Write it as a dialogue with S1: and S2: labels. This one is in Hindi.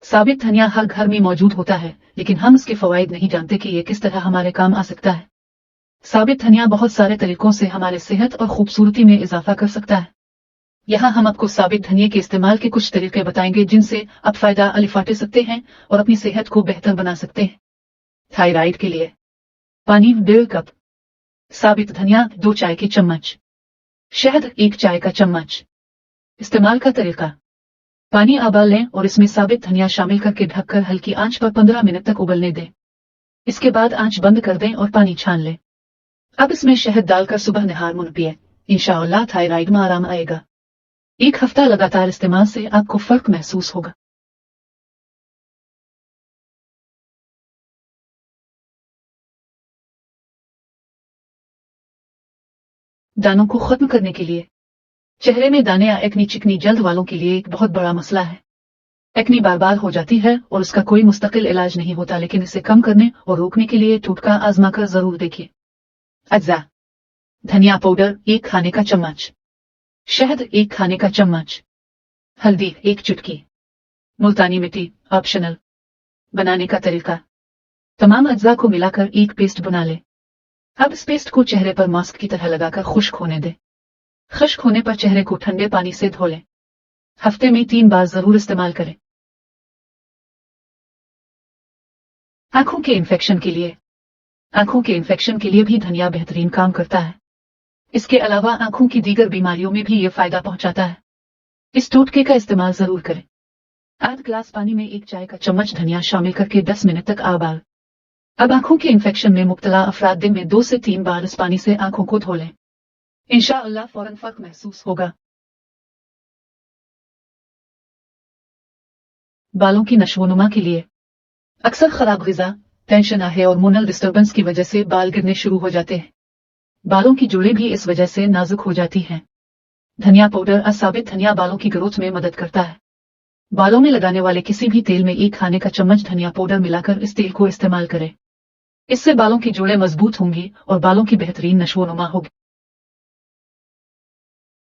S1: साबित धनिया हर घर में मौजूद होता है, लेकिन हम इसके फवाइद नहीं जानते कि ये किस तरह हमारे काम आ सकता है। साबित धनिया बहुत सारे तरीकों से हमारे सेहत और खूबसूरती में इजाफा कर सकता है। यहाँ हम आपको साबित धनिया के इस्तेमाल के कुछ तरीके बताएंगे जिनसे आप फायदा अलिफाटे सकते हैं और अपनी सेहत को बेहतर बना सकते हैं। थायराइड के लिए पानी 1.5 कप, साबित धनिया 2 चाय के चम्मच, शहद 1 चाय का चम्मच। इस्तेमाल का तरीका, पानी उबाल लें और इसमें साबित धनिया शामिल करके ढककर हल्की आंच पर 15 मिनट तक उबलने दें। इसके बाद आंच बंद कर दें और पानी छान लें। अब इसमें शहद डालकर सुबह निहार मुंह पिए, इंशाअल्लाह थायराइड में आराम आएगा। 1 हफ्ता लगातार इस्तेमाल से आपको फर्क महसूस होगा। दानों को खत्म करने के लिए, चेहरे में दाने या एक्नी चिकनी जल्द वालों के लिए एक बहुत बड़ा मसला है। एक्नी बार बार हो जाती है और उसका कोई मुस्तकिल इलाज नहीं होता, लेकिन इसे कम करने और रोकने के लिए टोटका आजमाकर जरूर देखिए। अज्जा, धनिया पाउडर 1 खाने का चम्मच, शहद 1 खाने का चम्मच, हल्दी 1 चुटकी, मुल्तानी मिट्टी ऑप्शनल। बनाने का तरीका, तमाम अज्जा को मिलाकर एक पेस्ट बना लें। अब इस पेस्ट को चेहरे पर मास्क की तरह लगाकर खुश्क होने दें। खुश्क होने पर चेहरे को ठंडे पानी से धो लें। हफ्ते में 3 बार जरूर इस्तेमाल करें। आंखों के इन्फेक्शन के लिए, आंखों के इन्फेक्शन के लिए भी धनिया बेहतरीन काम करता है। इसके अलावा आंखों की दीगर बीमारियों में भी ये फायदा पहुंचाता है। इस टोटके का इस्तेमाल जरूर करें। आध ग्लास पानी में 1 चाय का चम्मच धनिया शामिल करके 10 मिनट तक उबाल। अब आंखों के इन्फेक्शन में मुब्तला अफराद दिन में 2 से 3 बार इस पानी से आंखों को धो लें। इंशाअल्लाह फौरन फर्क महसूस होगा। बालों की नशोनुमा के लिए, अक्सर खराब ग़िज़ा, टेंशन आहे और मोनल डिस्टर्बेंस की वजह से बाल गिरने शुरू हो जाते हैं। बालों की जड़ें भी इस वजह से नाजुक हो जाती हैं। धनिया पाउडर साबित धनिया बालों की ग्रोथ में मदद करता है। बालों में लगाने वाले किसी भी तेल में 1 खाने का चम्मच धनिया पाउडर मिलाकर इस तेल को इस्तेमाल करें। इससे बालों की जड़ें मजबूत होंगी और बालों की बेहतरीन नशोनुमा होगी।